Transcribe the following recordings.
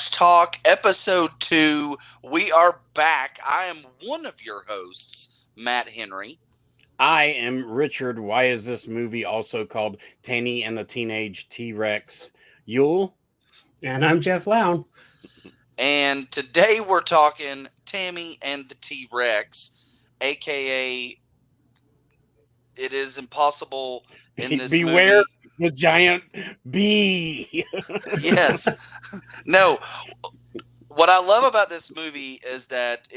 Trash Talk, Episode 2. We are back. I am one of your hosts, Matt Henry. I am Richard. Why is this movie also called Tammy and the Teenage T-Rex? Yule? And I'm Jeff Lown. And today we're talking Tammy and the T-Rex, a.k.a. It is impossible in this Beware movie. the giant bee. Yes. No. What I love about this movie is that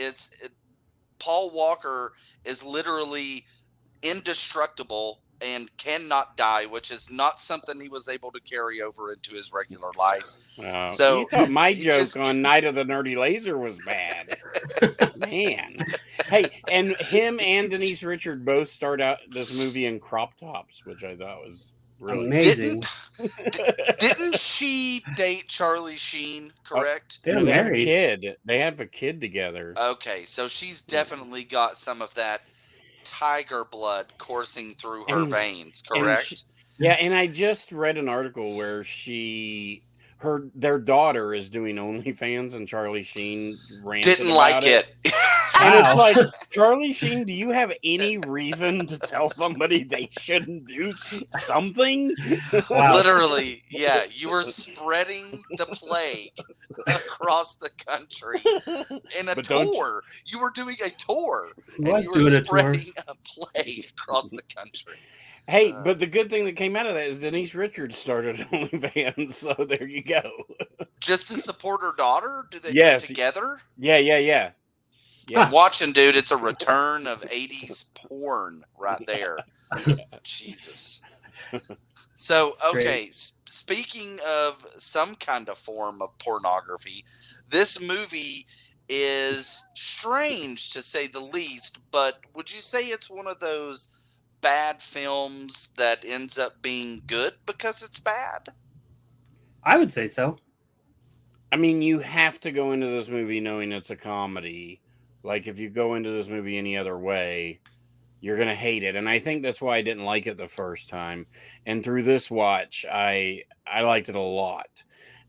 Paul Walker is literally indestructible and cannot die, which is not something he was able to carry over into his regular life. So you thought my joke just... on Night of the Nerdy Laser was bad. Man. Hey, and him and Denise Richards both start out this movie in crop tops, which I thought was really amazing. Didn't she date Charlie Sheen, correct? They're they have a married. kid. They have a kid together. Okay, so she's definitely got some of that tiger blood coursing through her veins, correct? And I just read an article where their daughter is doing OnlyFans, and Charlie Sheen didn't like it. And it's like, Charlie Sheen, do you have any reason to tell somebody they shouldn't do something? Wow. Literally, yeah. You were spreading the plague across the country in a tour. You were doing a tour. You were spreading a plague across the country. Hey, but the good thing that came out of that is Denise Richards started OnlyFans, so there you go. Just to support her daughter? Do they do it together? Yeah. I'm watching, dude. It's a return of 80s porn right there. Jesus. So, okay, speaking of some kind of form of pornography, this movie is strange to say the least, but would you say it's one of those bad films that ends up being good because it's bad? I would say so. I mean, you have to go into this movie knowing it's a comedy. Like, if you go into this movie any other way, you're going to hate it. And I think that's why I didn't like it the first time. And through this watch, I liked it a lot.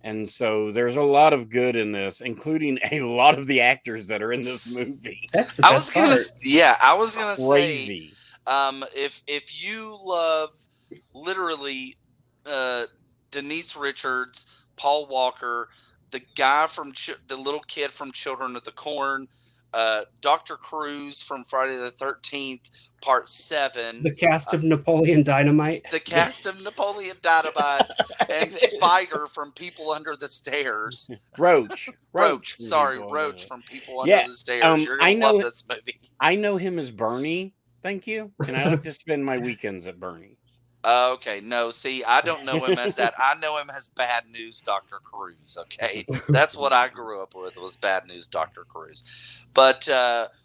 And so there's a lot of good in this, including a lot of the actors that are in this movie. That's the best part. I was going to Crazy. say, if you love literally Denise Richards, Paul Walker, the guy from the little kid from Children of the Corn, Dr. Cruz from Friday the 13th, Part 7. The cast of Napoleon Dynamite. The cast of Napoleon Dynamite and Spider from People Under the Stairs. Roach. Sorry, Roach from People Under the Stairs. You're going to love this movie. I know him as Bernie. Thank you. And I like to spend my weekends at Bernie's. Okay, no, see, I don't know him as that. I know him as Bad News Dr. Cruz, okay? That's what I grew up with, was Bad News Dr. Cruz. But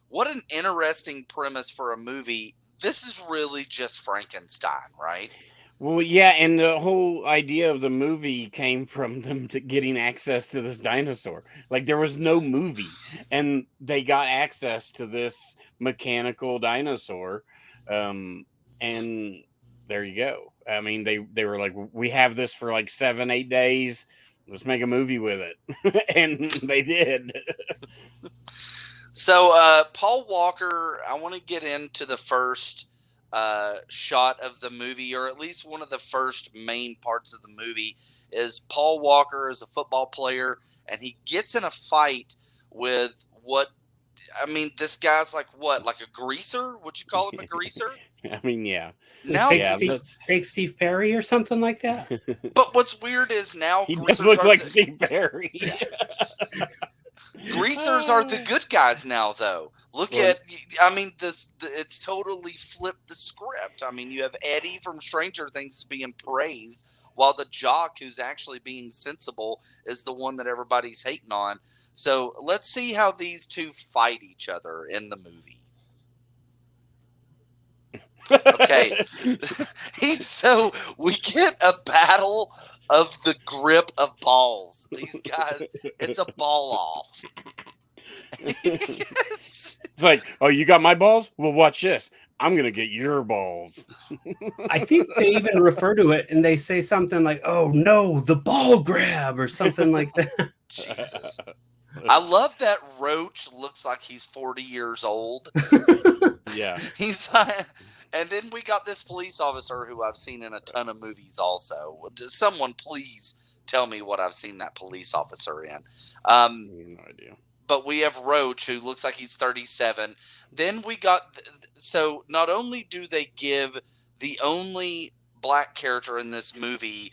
what an interesting premise for a movie. This is really just Frankenstein, right? Well, yeah, and the whole idea of the movie came from them getting access to this dinosaur. Like, there was no movie, and they got access to this mechanical dinosaur, and there you go. I mean, they were like, we have this for like 7-8 days. Let's make a movie with it. And they did. So, Paul Walker, I want to get into the first shot of the movie, or at least one of the first main parts of the movie, is Paul Walker is a football player, and he gets in a fight with this guy's like a greaser? Would you call him a greaser? I mean, yeah. Now, fake Steve Perry or something like that. But what's weird is now he does look like Steve Perry. Greasers are the good guys now, though. It's totally flipped the script. I mean, you have Eddie from Stranger Things being praised, while the jock who's actually being sensible is the one that everybody's hating on. So let's see how these two fight each other in the movie. Okay. So we get a battle of the grip of balls. These guys, it's a ball off. It's like, oh, you got my balls? Well, watch this. I'm gonna get your balls. I think they even refer to it and they say something like, "Oh no, the ball grab" or something like that. Jesus. I love that Roach looks like he's 40 years old. Yeah. And then we got this police officer who I've seen in a ton of movies also. Someone please tell me what I've seen that police officer in. No idea. But we have Roach, who looks like he's 37. Then we got... So not only do they give the only black character in this movie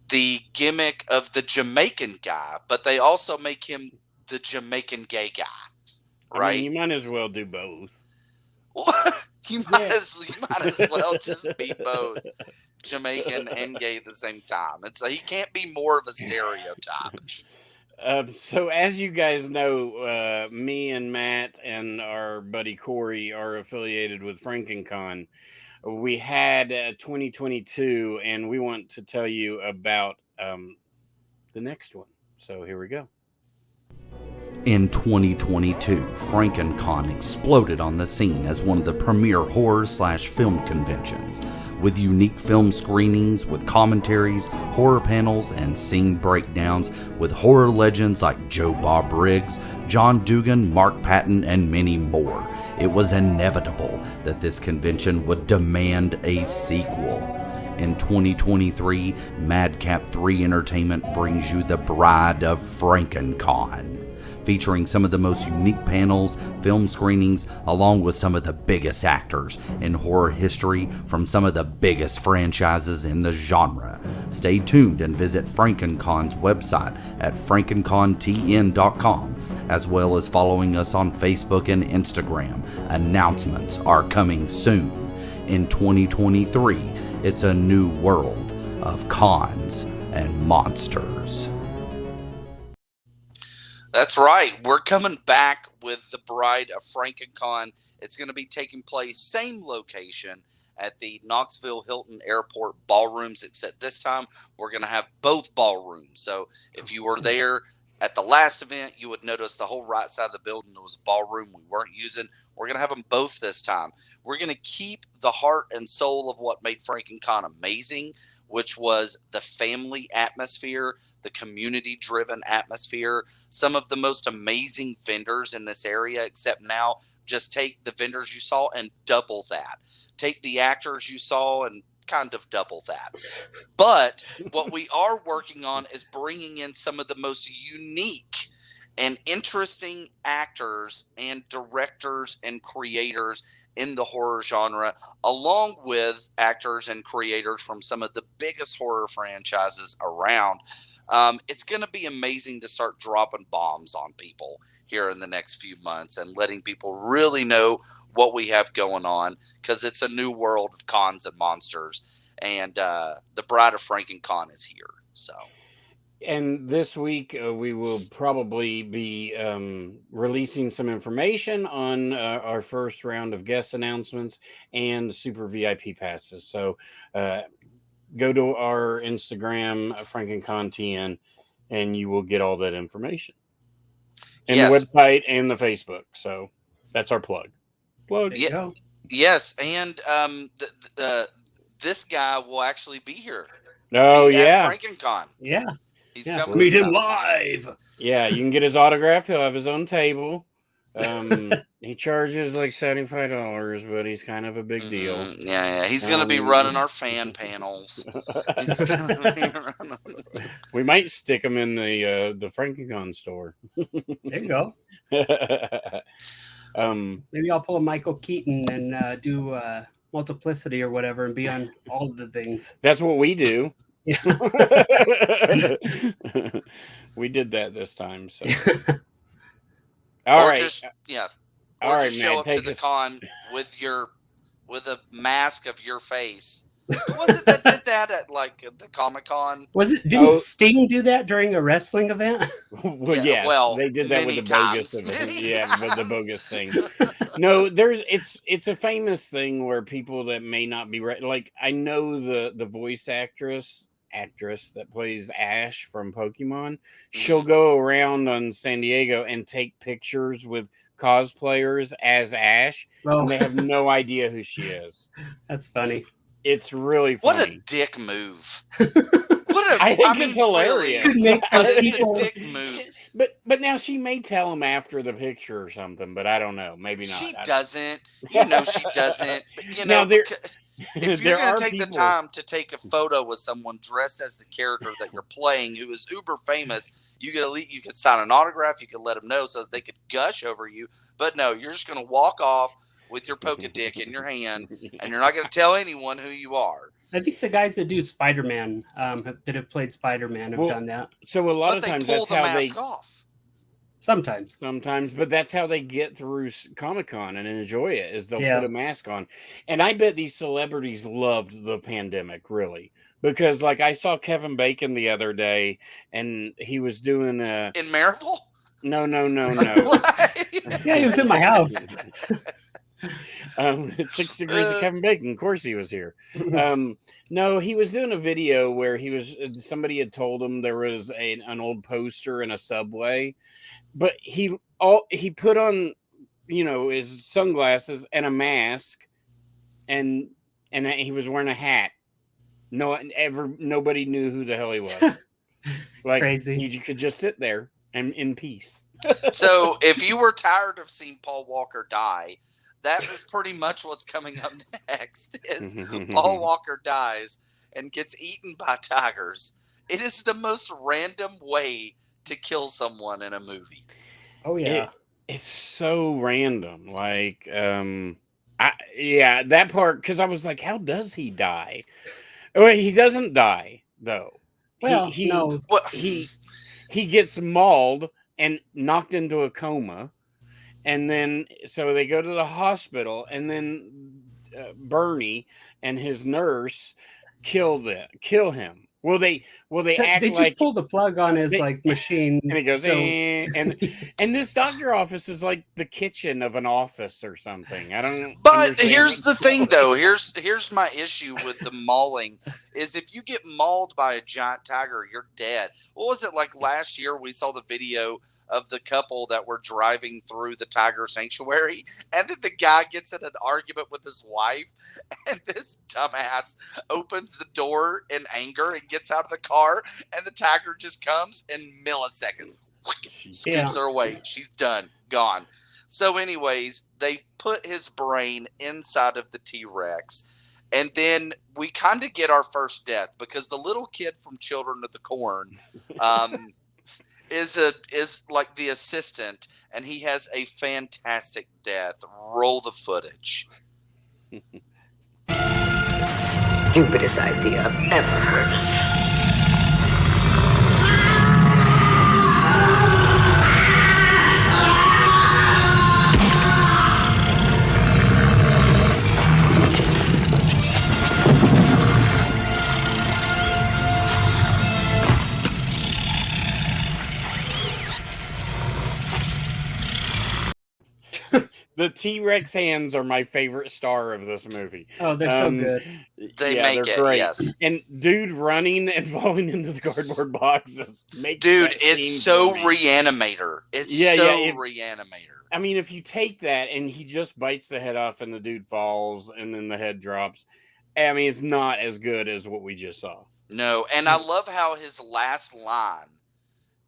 the gimmick of the Jamaican guy, but they also make him the Jamaican gay guy. Right? I mean, you might as well do both. You might as well just be both Jamaican and gay at the same time. He can't be more of a stereotype. So as you guys know, me and Matt and our buddy Corey are affiliated with FrankenCon. We had 2022, and we want to tell you about the next one. So here we go. In 2022, FrankenCon exploded on the scene as one of the premier horror/film conventions, with unique film screenings, with commentaries, horror panels, and scene breakdowns, with horror legends like Joe Bob Briggs, John Dugan, Mark Patton, and many more. It was inevitable that this convention would demand a sequel. In 2023, Madcap 3 Entertainment brings you The Bride of FrankenCon, featuring some of the most unique panels, film screenings, along with some of the biggest actors in horror history from some of the biggest franchises in the genre. Stay tuned and visit FrankenCon's website at frankencontn.com, as well as following us on Facebook and Instagram. Announcements are coming soon. In 2023, it's a new world of cons and monsters. That's right. We're coming back with The Bride of FrankenCon. It's going to be taking place same location at the Knoxville Hilton Airport ballrooms, except this time we're going to have both ballrooms. So if you were there at the last event, you would notice the whole right side of the building was a ballroom we weren't using. We're going to have them both this time. We're going to keep the heart and soul of what made FrankenCon amazing, which was the family atmosphere, the community-driven atmosphere, some of the most amazing vendors in this area, except now just take the vendors you saw and double that. Take the actors you saw and kind of double that. But what we are working on is bringing in some of the most unique and interesting actors and directors and creators in the horror genre, along with actors and creators from some of the biggest horror franchises around. It's going to be amazing to start dropping bombs on people here in the next few months and letting people really know what we have going on, because it's a new world of cons and monsters, and the Bride of FrankenCon is here. So, and this week we will probably be releasing some information on our first round of guest announcements and super VIP passes. So go to our Instagram, FrankenConTN, and you will get all that information. And the website and the Facebook. So that's our plug. Yes, and this guy will actually be here. Oh, yeah. At FrankenCon. Yeah. He's coming. Meet him live. Yeah, you can get his autograph. He'll have his own table. He charges like $75, but he's kind of a big deal. Yeah. He's going to be running our fan panels. We might stick him in the FrankenCon store. There you go. Maybe I'll pull a Michael Keaton and do Multiplicity or whatever and be on all of the things. That's what we do. Yeah. We did that this time. So. All right. Just show man, up to the con with a mask of your face. Who was it that did that at like the Comic-Con? Didn't Sting do that during a wrestling event? Well, they did that with the bogus event. With the bogus thing. No, it's a famous thing where people that may not be right. Like I know the voice actress actress that plays Ash from Pokemon. She'll go around on San Diego and take pictures with cosplayers as Ash, and they have no idea who she is. That's funny. It's really funny. What a dick move. I think it's hilarious. Really, but it's a dick move. But now she may tell him after the picture or something, but I don't know. Maybe not. She doesn't. You know she doesn't. But, you know, if you're going to take the time to take a photo with someone dressed as the character that you're playing, who is uber famous, you could sign an autograph, you could let them know so that they could gush over you. But no, you're just going to walk off with your poke dick in your hand, and you're not going to tell anyone who you are. I think the guys that do Spider-Man, that have played Spider-Man, have done that. So a lot of times that's how they off. Sometimes, but that's how they get through Comic-Con and enjoy it, is they'll put a mask on. And I bet these celebrities loved the pandemic, really. Because, like, I saw Kevin Bacon the other day, and he was doing in Maryville? No. Yeah, he was in my house. It's 6 Degrees of Kevin Bacon. Of course he was here. No, he was doing a video where somebody had told him there was an old poster in a subway, but he put on, his sunglasses and a mask, and he was wearing a hat. Nobody knew who the hell he was. Like, crazy. You could just sit there and in peace. So if you were tired of seeing Paul Walker die, that is pretty much what's coming up next, is Paul Walker dies and gets eaten by tigers. It is the most random way to kill someone in a movie. Oh, yeah. It's so random. Like, that part, because I was like, how does he die? Well, he doesn't die, though. Well, no. He gets mauled and knocked into a coma. And then, so they go to the hospital, and then Bernie and his nurse kill him. Well, they act they like just pull the plug on his machine, and it goes, and this doctor office is like the kitchen of an office or something. I don't. But here's the thing, though. Here's my issue with the mauling: is if you get mauled by a giant tiger, you're dead. What was it like last year? We saw the video of the couple that were driving through the tiger sanctuary, and then the guy gets in an argument with his wife, and this dumbass opens the door in anger and gets out of the car, and the tiger just comes in milliseconds, scoops her away. She's done, gone. So anyways, they put his brain inside of the T-Rex, and then we kind of get our first death, because the little kid from Children of the Corn is like the assistant, and he has a fantastic death. Roll the footage. Stupidest idea I've ever heard. The T-Rex hands are my favorite star of this movie. Oh, they're so good. They make it, great. Yes. And dude running and falling into the cardboard boxes. Dude, it's so Reanimator. It's Reanimator. I mean, if you take that and he just bites the head off and the dude falls and then the head drops, I mean, it's not as good as what we just saw. No, and I love how his last line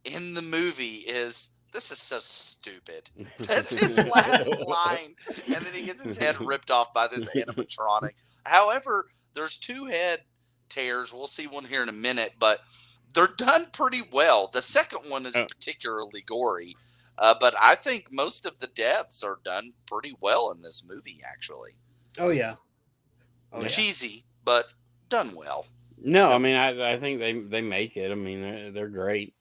in the movie is, "This is so stupid." That's his last line. And then he gets his head ripped off by this animatronic. However, there's 2 head tears. We'll see one here in a minute, but they're done pretty well. The second one is particularly gory, but I think most of the deaths are done pretty well in this movie, actually. Oh, yeah. Cheesy, but done well. No, I mean, I think they make it. I mean, they're great.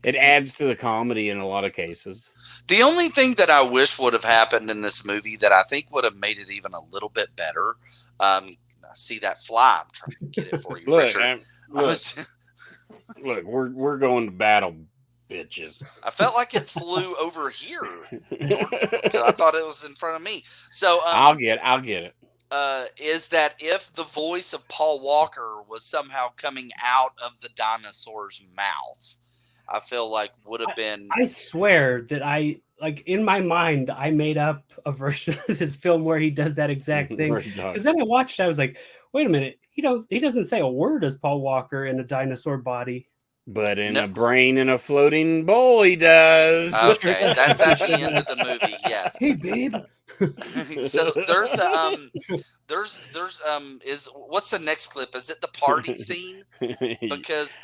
It adds to the comedy in a lot of cases. The only thing that I wish would have happened in this movie that I think would have made it even a little bit better. I see that fly. I'm trying to get it for you, Richard. Look, we're going to battle, bitches. I felt like it flew over here because I thought it was in front of me. So I'll get it. is that if the voice of Paul Walker was somehow coming out of the dinosaur's mouth, I feel like would have been. I swear that in my mind, I made up a version of this film where he does that exact thing. Because then I watched, I was like, wait a minute, he doesn't say a word as Paul Walker in a dinosaur body. But in a brain in a floating bowl, he does. Okay, that's at the end of the movie. Yes. Hey, babe. So there's what's the next clip? Is it the party scene? Because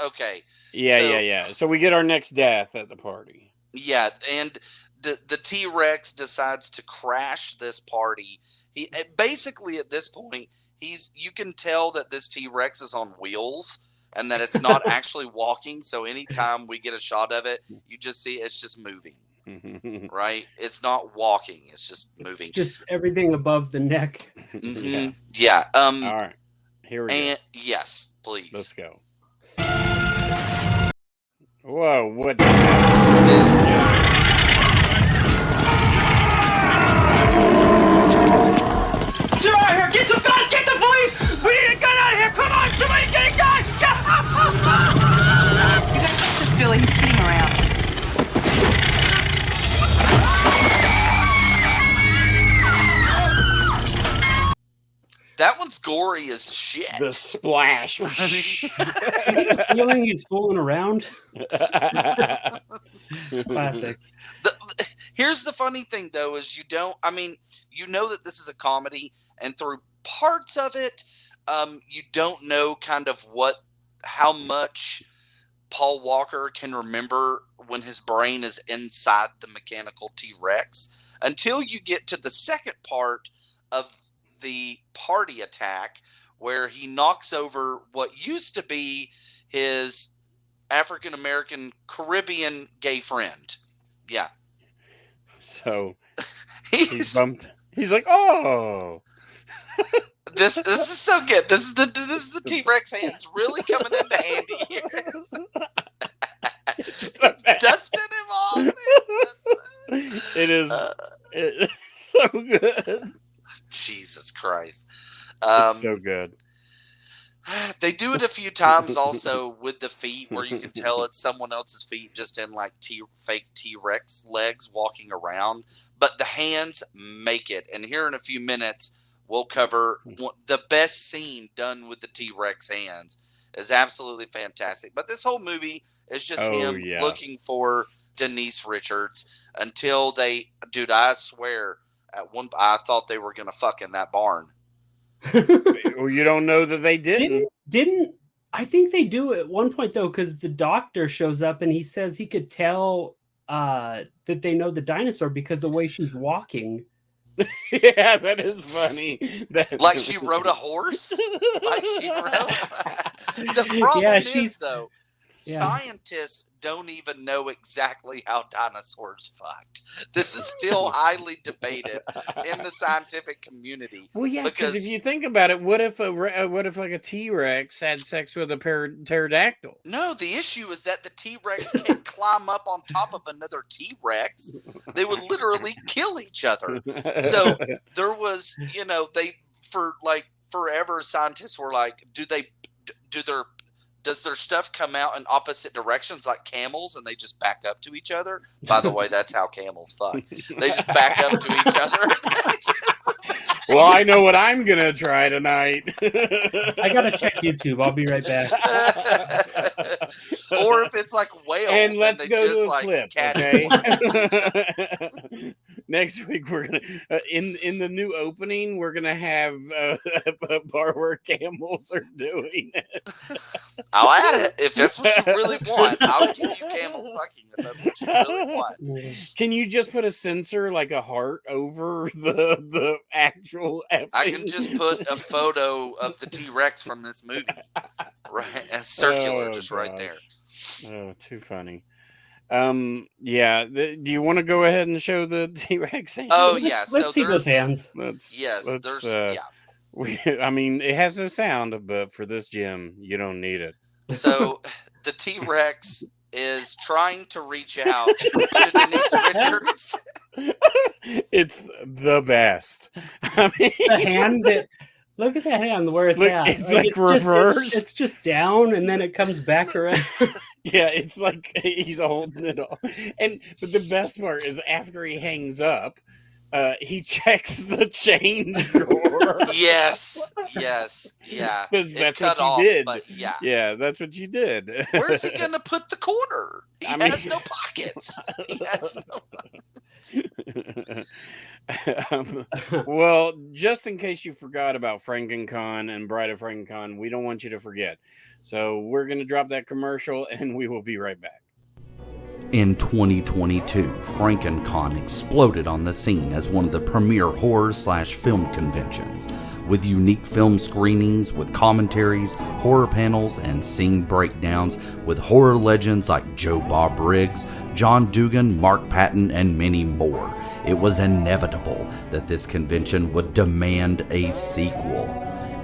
yeah. So we get our next death at the party. Yeah, and the T-Rex decides to crash this party. He basically at this point you can tell that this T-Rex is on wheels and that it's not actually walking. So anytime we get a shot of it, you just see it's just moving. Right? It's not walking, it's just moving. Just everything above the neck. Mm-hmm. Yeah. All right. Here we go. Yes, please. Let's go. Whoa, what? Get out here! Get some guns! Get the police! We need a gun out of here! Come on! Somebody get a gun! You guys just feel like he's kidding around. That one's gory as shit. The splash. The feeling he's fooling around. Classic. Here's the funny thing, though, is you know that this is a comedy, and through parts of it, you don't know kind of how much Paul Walker can remember when his brain is inside the mechanical T-Rex until you get to the second part of the party attack, where he knocks over what used to be his African-American Caribbean gay friend. Yeah. So he's bumped. He's like, oh. This is so good. This is the T-Rex hands really coming into handy here. Dusting him off. It is so good. Jesus Christ. It's so good. They do it a few times also with the feet, where you can tell it's someone else's feet just in like fake T-Rex legs walking around. But the hands make it. And here in a few minutes, we'll cover the best scene done with the T-Rex hands. Is absolutely fantastic. But this whole movie is just him looking for Denise Richards until I swear, I thought they were going to fuck in that barn. Well, you don't know that they didn't. I think they do at one point, though, because the doctor shows up and he says he could tell that they know the dinosaur because the way she's walking. Yeah, that is funny. Like she rode a horse? Like she rode. The problem is, though, scientists don't even know exactly how dinosaurs fucked. This is still highly debated in the scientific community. Well, yeah, because if you think about it, what if like a T-Rex had sex with a pterodactyl? No, the issue is that the T-Rex can't climb up on top of another T-Rex. They would literally kill each other. So there was, forever scientists were like, does their stuff come out in opposite directions like camels and they just back up to each other? By the way, that's how camels fuck. They just back up to each other. Well, I know what I'm going to try tonight. I got to check YouTube. I'll be right back. Or if it's like whales and let's they go just to a clip, okay? Next week, we're going to, in the new opening, we're going to have a part where camels are doing it. I'll add it. If that's what you really want, I'll give you camels fucking if that's what you really want. Can you just put a sensor like a heart over the actual effing? I can just put a photo of the T-Rex from this movie. Right, and circular, just right there. Oh, too funny. Do you want to go ahead and show the T-Rex hands? Oh yeah, let's see those hands. It has no sound, but for this gym, you don't need it. So the T-Rex is trying to reach out to Denise Richards. It's the best. The hand Look at that hand where it's Look, at. it's like reverse. It's just down and then it comes back around. Yeah, it's like he's holding it all. But the best part is after he hangs up, he checks the change drawer. Yes, yeah. Because It that's cut what you off, did. but yeah. Yeah, that's what you did. Where's he gonna put the quarter? He I mean- has no pockets. He has no. Well, just in case you forgot about FrankenCon and Bride of FrankenCon, we don't want you to forget. So we're going to drop that commercial and we will be right back. In 2022, FrankenCon exploded on the scene as one of the premier horror/film conventions, with unique film screenings, with commentaries, horror panels, and scene breakdowns, with horror legends like Joe Bob Briggs, John Dugan, Mark Patton, and many more. It was inevitable that this convention would demand a sequel.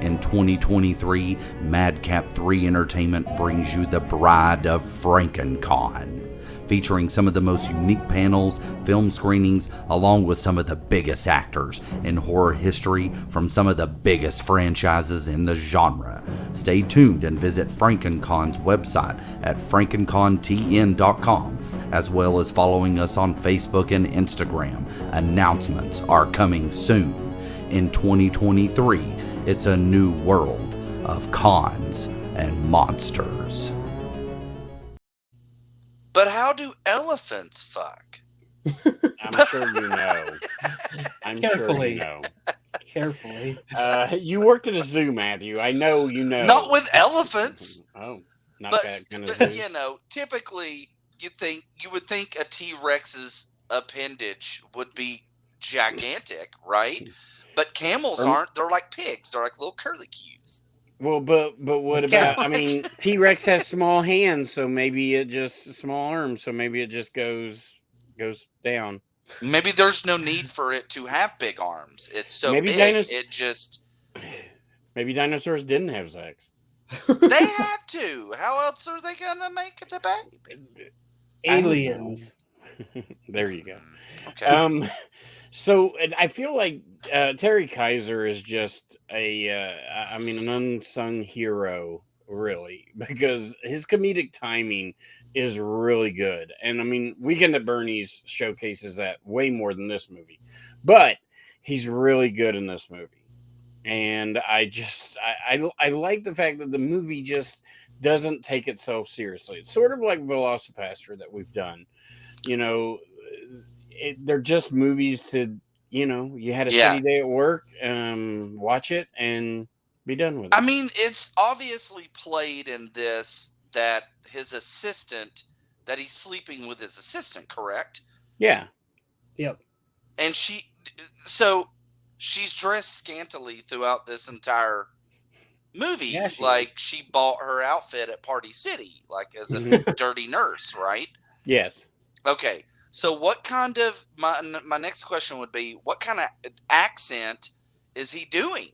In 2023, Madcap 3 Entertainment brings you The Bride of FrankenCon, featuring some of the most unique panels, film screenings, along with some of the biggest actors in horror history from some of the biggest franchises in the genre. Stay tuned and visit FrankenCon's website at frankencontn.com, as well as following us on Facebook and Instagram. Announcements are coming soon. In 2023, it's a new world of cons and monsters. But how do elephants fuck? I'm sure you know. I'm Carefully. sure you know. Carefully. You worked at a zoo, Matthew. I know you know. Not with elephants. Oh, not But, that kind of but zoo. you know, typically you would think a T-Rex's appendage would be gigantic, right? But camels aren't. They're like pigs. They're like little curlicues. Well, but what about? I mean, T-Rex has small hands, so maybe it just small arms, so maybe it just goes down. Maybe there's no need for it to have big arms. It's so Maybe big. dinos- It just Maybe dinosaurs didn't have sex. they had to. How else are they gonna make the baby? Aliens. There you go. Okay. So I feel like Terry Kiser is just an unsung hero, really, because his comedic timing is really good. And I mean, Weekend at Bernie's showcases that way more than this movie, but he's really good in this movie. And I like the fact that the movie just doesn't take itself seriously. It's sort of like Velocipaster that we've done. You know, they're just movies to, you had a shitty day at work, watch it and be done with it. I mean, it's obviously played in this that his assistant, that he's sleeping with his assistant, correct? Yeah. Yep. And she's dressed scantily throughout this entire movie. Yeah, she like she bought her outfit at Party City, like as a dirty nurse, right? Yes. Okay. So what kind of, my next question would be, what kind of accent is he doing?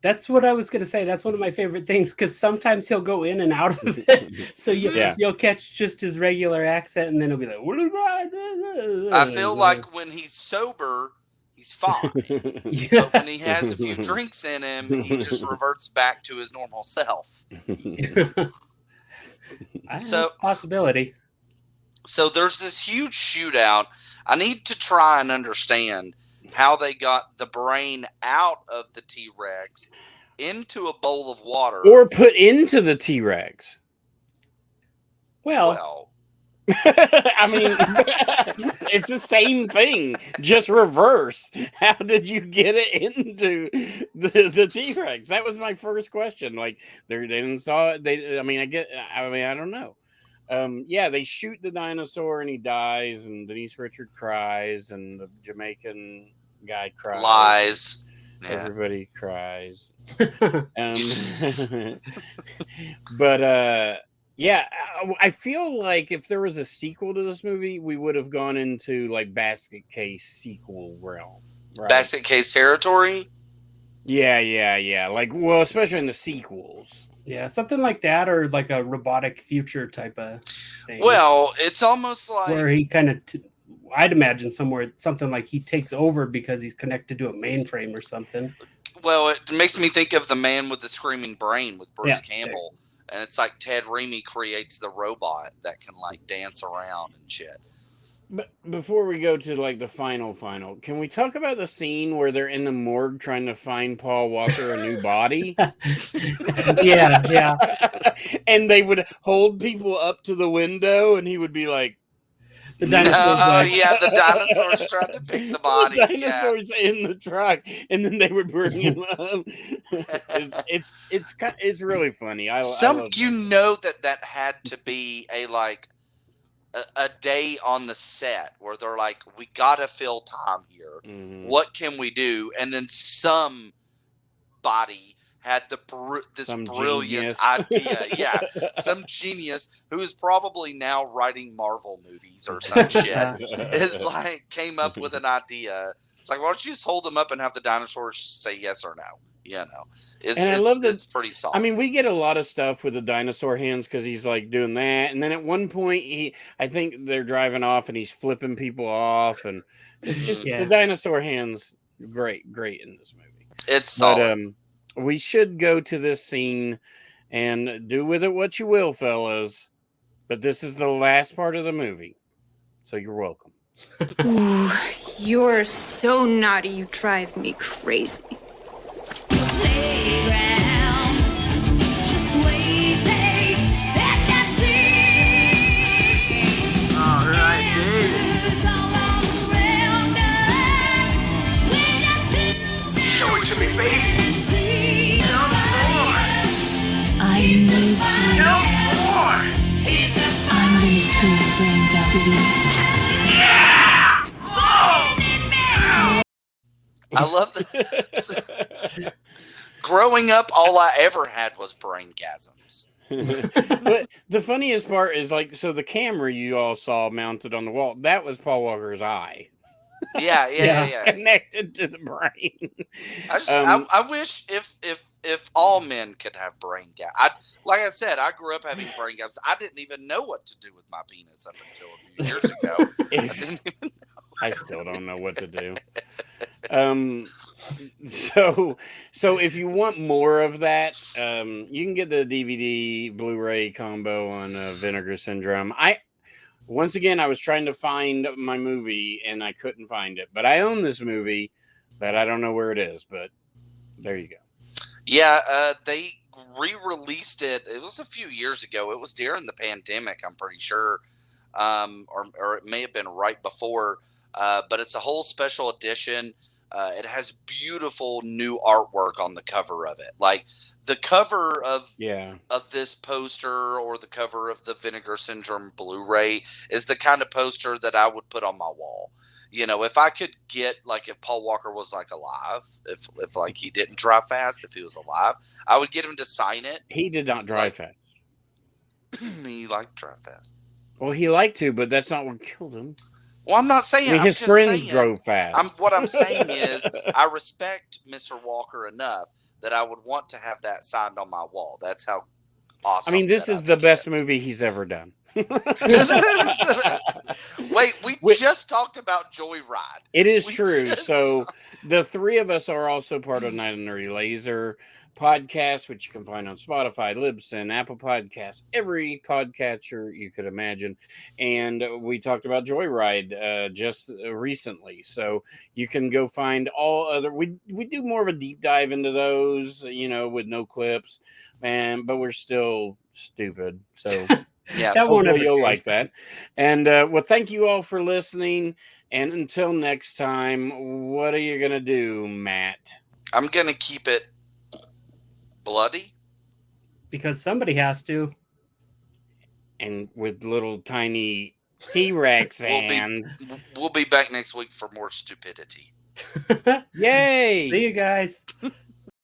That's what I was going to say. That's one of my favorite things, because sometimes he'll go in and out of it. So you'll catch just his regular accent, and then he'll be like, I feel like when he's sober, he's fine. But when he has a few drinks in him, he just reverts back to his normal self. So possibility. So there's this huge shootout. I need to try and understand how they got the brain out of the T-Rex into a bowl of water. Or put into the T-Rex. Well. I mean, it's the same thing, just reverse. How did you get it into the T-Rex? That was my first question. Like, they didn't saw it. I don't know. They shoot the dinosaur and he dies, and Denise Richards cries, and the Jamaican guy cries. Lies. Everybody cries. I feel like if there was a sequel to this movie, we would have gone into like basket case sequel realm. Right? Basket case territory? Yeah. Like, well, especially in the sequels. Yeah, something like that, or like a robotic future type of thing. Well, it's almost like where he kind of, I'd imagine something like he takes over because he's connected to a mainframe or something. Well, it makes me think of The Man with the Screaming Brain with Bruce Campbell. And it's like Ted Raimi creates the robot that can like dance around and shit. But before we go to like the final, can we talk about the scene where they're in the morgue trying to find Paul Walker a new body? Yeah. And they would hold people up to the window, and he would be like, the dinosaurs. The dinosaurs tried to pick the body. The dinosaurs in the truck, and then they would bring him up. It's really funny. I love that had to be a day on the set where they're like, we gotta fill time here. Mm-hmm. What can we do? And then somebody had this brilliant idea. Yeah, some genius who is probably now writing Marvel movies or some shit is like came up with an idea. It's like, why don't you just hold them up and have the dinosaurs say yes or no? It's pretty solid. I mean, we get a lot of stuff with the dinosaur hands because he's like doing that, and then at one point I think they're driving off and he's flipping people off, and it's just the dinosaur hands. Great in this movie. It's solid. But we should go to this scene and do with it what you will, fellas. But this is the last part of the movie, so you're welcome. Ooh, you're so naughty. You drive me crazy. Show it to me, baby. I need you. No more. I'm gonna screw your brains out of you. I love that. Growing up, all I ever had was braingasms. But the funniest part is so the camera you all saw mounted on the wall, that was Paul Walker's eye. Yeah. Connected to the brain. I wish if all men could have brain gas. Like I said, I grew up having brain gas. I didn't even know what to do with my penis up until a few years ago. I didn't even know. I still don't know what to do. So if you want more of that, you can get the DVD Blu-ray combo on Vinegar Syndrome. Once again, I was trying to find my movie and I couldn't find it, but I own this movie, but I don't know where it is. But there you go. Yeah, they re-released it. It was a few years ago. It was during the pandemic, I'm pretty sure, or it may have been right before. But it's a whole special edition. It has beautiful new artwork on the cover of it. Like the cover of this poster or the cover of the Vinegar Syndrome Blu-ray is the kind of poster that I would put on my wall. You know, if I could get if Paul Walker was alive, if he didn't drive fast, if he was alive, I would get him to sign it. He did not drive fast. He liked to drive fast. Well, he liked to, but that's not what killed him. Well, I'm not saying his friends drove fast. What I'm saying is I respect Mr. Walker enough that I would want to have that signed on my wall. That's how awesome. I mean, this is the best movie he's ever done. Wait, we just talked about Joyride. It is true. So the three of us are also part of Night of Nerdy Laser podcast, which you can find on Spotify, Libsyn, Apple Podcasts, every podcatcher you could imagine. And we talked about Joyride just recently. So you can go find all other. We do more of a deep dive into those, with no clips, but we're still stupid. So yeah, hopefully you'll like that. And thank you all for listening. And until next time, what are you gonna do, Matt? I'm gonna keep it bloody because somebody has to, and with little tiny T-Rex hands. We'll be back next week for more stupidity. Yay! See you guys.